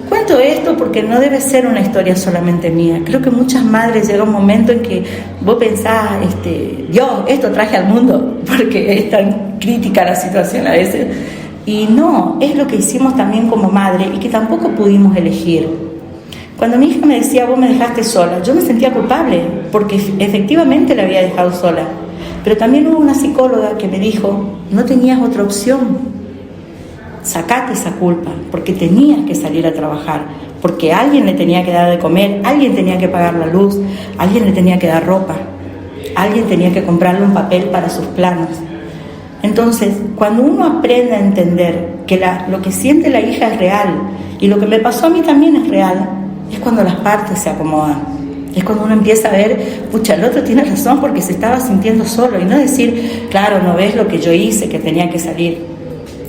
cuento esto porque no debe ser una historia solamente mía. Creo que muchas madres llega un momento en que vos pensás, Dios, esto traje al mundo, porque es tan crítica la situación a veces. Y no, es lo que hicimos también como madre y que tampoco pudimos elegir. Cuando mi hija me decía, vos me dejaste sola, yo me sentía culpable, porque efectivamente la había dejado sola. Pero también hubo una psicóloga que me dijo, no tenías otra opción. Sacate esa culpa, porque tenías que salir a trabajar, porque alguien le tenía que dar de comer, alguien tenía que pagar la luz, alguien le tenía que dar ropa, alguien tenía que comprarle un papel para sus planos. Entonces, cuando uno aprende a entender que lo que siente la hija es real y lo que me pasó a mí también es real, es cuando las partes se acomodan. Es cuando uno empieza a ver, pucha, el otro tiene razón porque se estaba sintiendo solo, y no decir, claro, no ves lo que yo hice, que tenía que salir.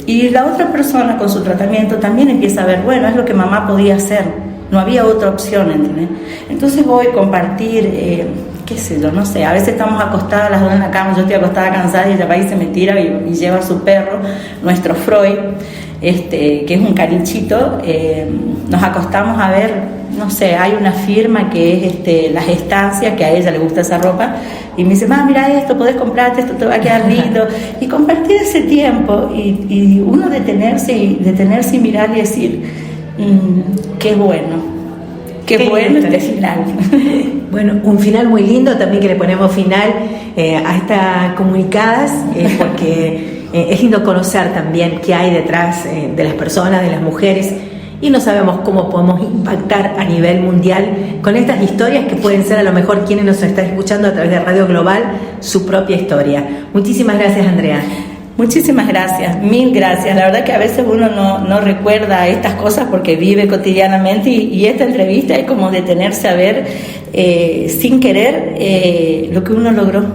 Y la otra persona con su tratamiento también empieza a ver, bueno, es lo que mamá podía hacer, no había otra opción, ¿entendés? Entonces voy a compartir, qué sé yo, no sé, a veces estamos acostadas las dos en la cama, yo estoy acostada cansada y ella va y se me tira y lleva a su perro, nuestro Freud, que es un canichito, nos acostamos a ver, no sé, hay una firma que es Las Estancias, que a ella le gusta esa ropa, y me dice, mira esto, podés comprarte, esto te va a quedar lindo, y compartir ese tiempo, y uno detenerse y mirar y decir, qué bueno este final. Bueno, un final muy lindo también, que le ponemos final a estas comunicadas, porque es lindo conocer también qué hay detrás de las personas, de las mujeres, y no sabemos cómo podemos impactar a nivel mundial con estas historias que pueden ser a lo mejor quienes nos están escuchando a través de Radio Global, su propia historia. Muchísimas gracias, Andrea. Muchísimas gracias, mil gracias. La verdad que a veces uno no recuerda estas cosas porque vive cotidianamente, y esta entrevista es como detenerse a ver sin querer lo que uno logró.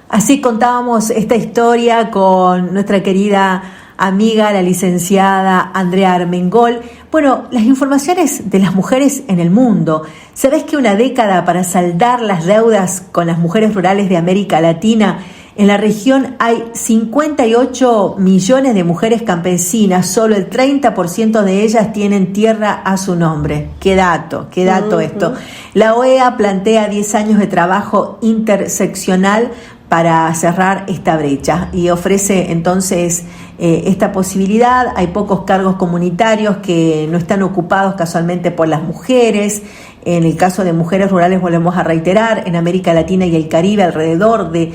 Así contábamos esta historia con nuestra querida amiga, la licenciada Andrea Armengol. Bueno, las informaciones de las mujeres en el mundo. ¿Sabés que una década para saldar las deudas con las mujeres rurales de América Latina? En la región hay 58 millones de mujeres campesinas, solo el 30% de ellas tienen tierra a su nombre. Qué dato esto. La OEA plantea 10 años de trabajo interseccional para cerrar esta brecha y ofrece entonces esta posibilidad. Hay pocos cargos comunitarios que no están ocupados casualmente por las mujeres. En el caso de mujeres rurales, volvemos a reiterar, en América Latina y el Caribe alrededor de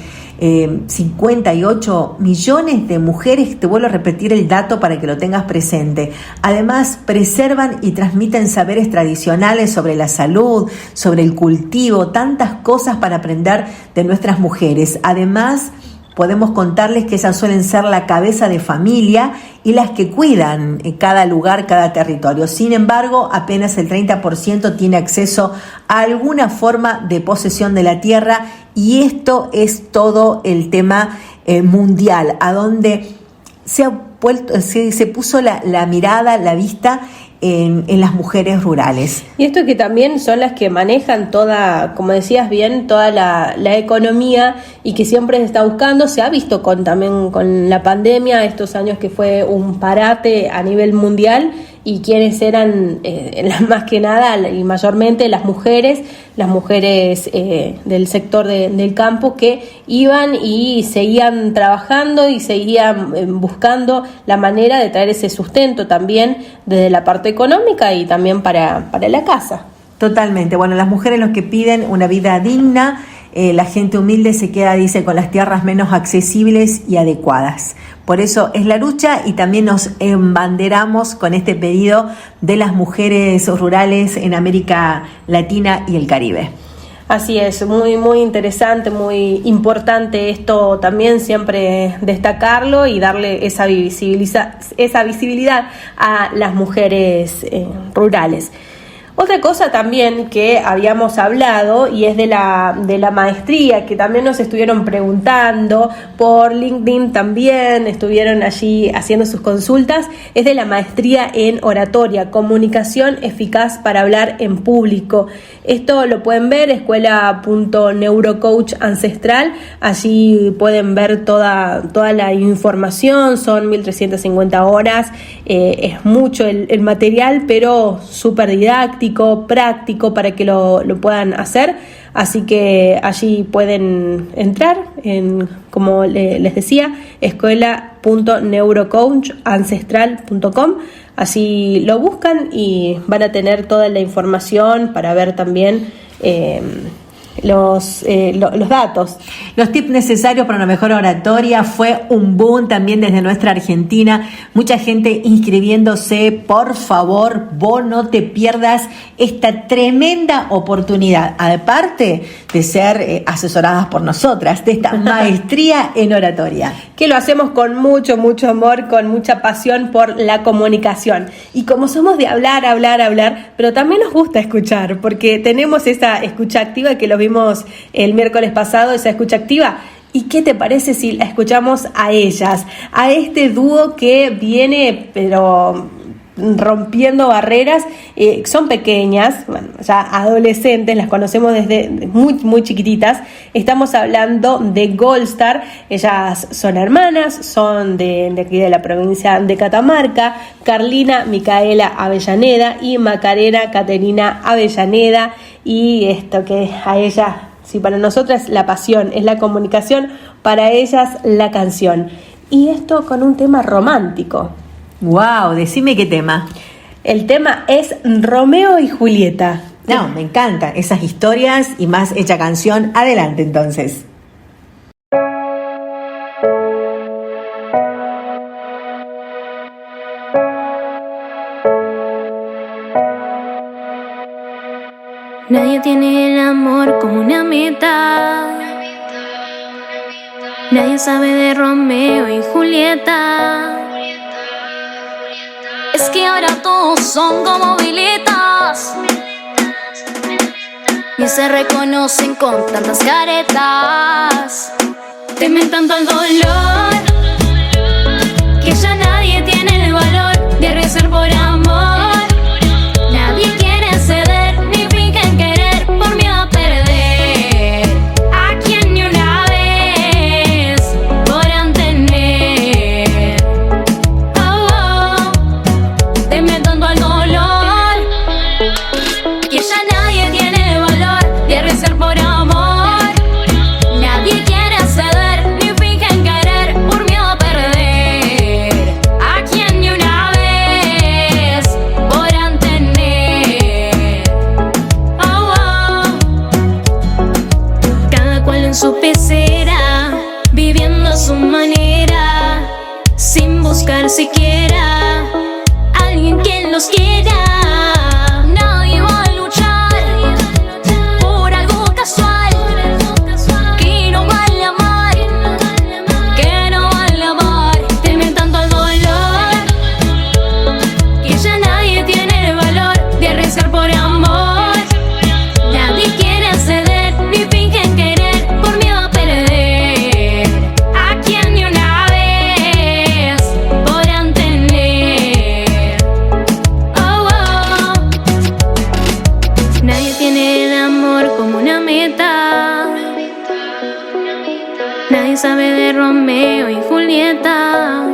58 millones de mujeres, te vuelvo a repetir el dato para que lo tengas presente. Además, preservan y transmiten saberes tradicionales sobre la salud, sobre el cultivo, tantas cosas para aprender de nuestras mujeres. Además, podemos contarles que ellas suelen ser la cabeza de familia y las que cuidan cada lugar, cada territorio. Sin embargo, apenas el 30% tiene acceso a alguna forma de posesión de la tierra, y esto es todo el tema mundial, a donde se puso la mirada, la vista en las mujeres rurales. Y esto que también son las que manejan toda, como decías bien, toda la economía, y que siempre se está buscando. Se ha visto también con la pandemia, estos años que fue un parate a nivel mundial, y quienes eran más que nada y mayormente las mujeres del sector del campo, que iban y seguían trabajando y seguían buscando la manera de traer ese sustento también desde la parte económica y también para la casa. Totalmente. Bueno, las mujeres lo que piden una vida digna. La gente humilde se queda, dice, con las tierras menos accesibles y adecuadas. Por eso es la lucha, y también nos embanderamos con este pedido de las mujeres rurales en América Latina y el Caribe. Así es, muy muy interesante, muy importante esto también, siempre destacarlo y darle esa visibilidad a las mujeres rurales. Otra cosa también que habíamos hablado y es de la maestría, que también nos estuvieron preguntando por LinkedIn, también estuvieron allí haciendo sus consultas, es de la maestría en oratoria, comunicación eficaz para hablar en público. Esto lo pueden ver, escuela.neurocoach ancestral, allí pueden ver toda la información, son 1350 horas, es mucho el material, pero súper didáctico, práctico para que lo puedan hacer, así que allí pueden entrar en, como les decía, escuela.neurocoachancestral.com, así lo buscan y van a tener toda la información para ver también los datos. Los tips necesarios para una mejor oratoria. Fue un boom también desde nuestra Argentina, mucha gente inscribiéndose. Por favor, vos no te pierdas esta tremenda oportunidad, aparte de ser asesoradas por nosotras, de esta maestría en oratoria, Que lo hacemos con mucho amor, con mucha pasión por la comunicación. Y como somos de hablar, pero también nos gusta escuchar, porque tenemos esa escucha activa que lo vimos el miércoles pasado, esa escucha activa. ¿Y qué te parece si la escuchamos a ellas? A este dúo que viene, pero rompiendo barreras, son pequeñas, bueno, ya adolescentes, las conocemos desde muy chiquititas. Estamos hablando de Goldstar. Ellas son hermanas, son de aquí de la provincia de Catamarca, Carlina Micaela Avellaneda y Macarena Caterina Avellaneda. Y esto que a ellas, si para nosotras la pasión es la comunicación, para ellas la canción. Y esto con un tema romántico. Wow, decime qué tema. El tema es Romeo y Julieta. No, me encantan esas historias y más hecha canción. Adelante entonces. Nadie tiene el amor como una meta. Nadie sabe de Romeo y Julieta. Es que ahora todos son como velitas y se reconocen con tantas caretas. Temen tanto al dolor que ya nadie tiene el valor de rezar por amor. Nadie quiere ceder ni fingen querer por miedo a perder a quien ni una vez podrán tener. Oh, oh. Temen tanto al dolor que ya nadie tiene el valor de rezar por amor. Nadie quiere ceder ni fingen querer por miedo a perder a quien ni una vez podrán tener. Oh, oh. Cada cual en su pecera, viviendo a su manera, sin buscar siquiera alguien quien los quiera. Nadie va a luchar por algo casual que no vale amar, que no vale amar. Temen tanto al dolor que ya nadie tiene el valor de rezar por amor. Nadie quiere ceder ni fingen querer por miedo a perder a quien ni una vez podrán tener. Oh, oh. Nadie tiene el amor como una meta. Nadie sabe de Romeo y Julieta.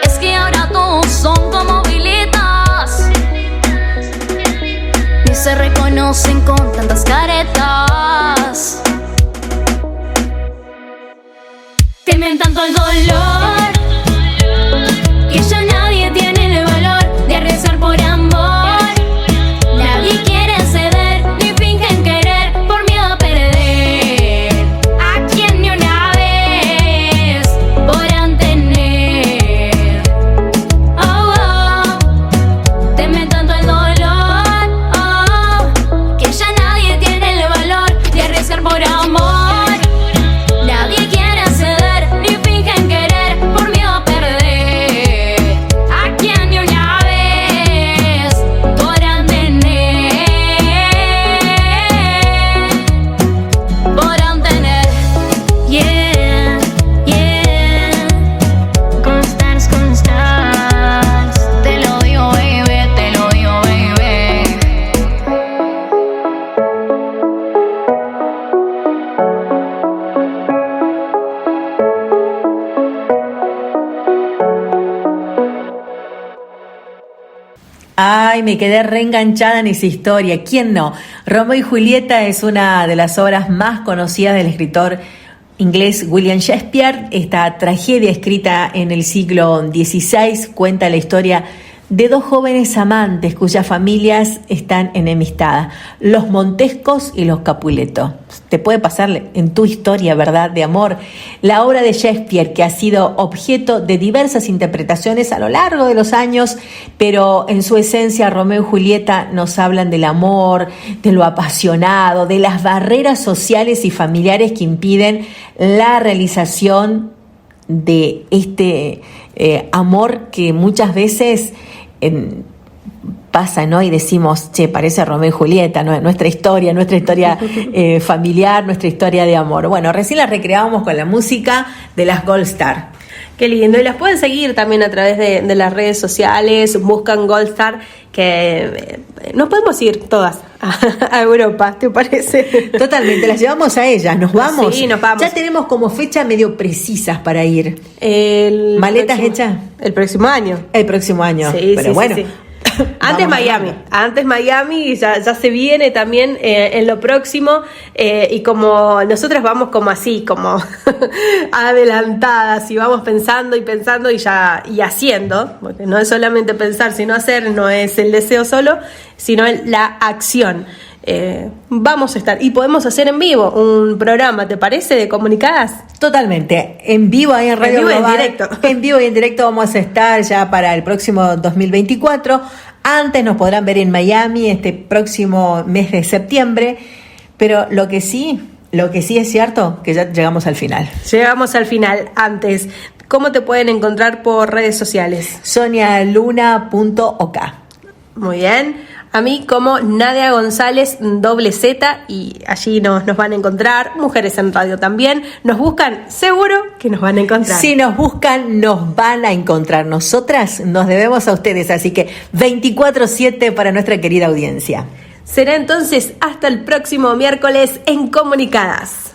Es que ahora todos son como velitas y se reconocen con tantas caretas. Temen tanto al dolor que ya nadie tiene el valor de rezar por amor. Nadie quiere ceder ni fingen querer por miedo a perder a quien ni una vez podrán tener. Oh, oh. Temen tanto al dolor, oh, que ya nadie tiene el valor de rezar por amor. Nadie quiere ceder ni fingen querer Ay, me quedé reenganchada en esa historia. ¿Quién no? Romeo y Julieta es una de las obras más conocidas del escritor inglés William Shakespeare. Esta tragedia escrita en el siglo XVI cuenta la historia de dos jóvenes amantes cuyas familias están enemistadas, los Montescos y los Capuleto. Te puede pasar en tu historia, ¿verdad?, de amor. La obra de Shakespeare, que ha sido objeto de diversas interpretaciones a lo largo de los años, pero en su esencia Romeo y Julieta nos hablan del amor, de lo apasionado, de las barreras sociales y familiares que impiden la realización de este amor que muchas veces pasa, ¿no? Y decimos, che, parece Romeo y Julieta, ¿no? Nuestra historia familiar, nuestra historia de amor. Bueno, recién la recreábamos con la música de las Gold Star. Qué lindo, y las pueden seguir también a través de las redes sociales, buscan Gold Star, que nos podemos ir todas a Europa, ¿te parece? Totalmente, las llevamos a ellas, ¿nos vamos? Sí, nos vamos. Ya tenemos como fecha medio precisas para ir. ¿Maletas hechas? El próximo año. El próximo año, sí, pero sí, bueno. Sí. Antes Miami, ya se viene también en lo próximo, y como nosotras vamos como así, como adelantadas, y vamos pensando y haciendo, porque no es solamente pensar, sino hacer, no es el deseo solo, sino la acción. Vamos a estar, y podemos hacer en vivo un programa, ¿te parece?, de Comunicadas. Totalmente, en vivo ahí en Radio Global, en directo. En vivo y en directo vamos a estar ya para el próximo 2024. Antes nos podrán ver en Miami este próximo mes de septiembre, pero lo que sí es cierto, que ya llegamos al final. Llegamos al final. Antes, ¿cómo te pueden encontrar por redes sociales? sonialuna.ok. Muy bien. A mí como Nadia González, Z, y allí nos van a encontrar. Mujeres en Radio también. ¿Nos buscan? Seguro que nos van a encontrar. Si nos buscan, nos van a encontrar. Nosotras nos debemos a ustedes, así que 24/7 para nuestra querida audiencia. Será entonces hasta el próximo miércoles en Comunicadas.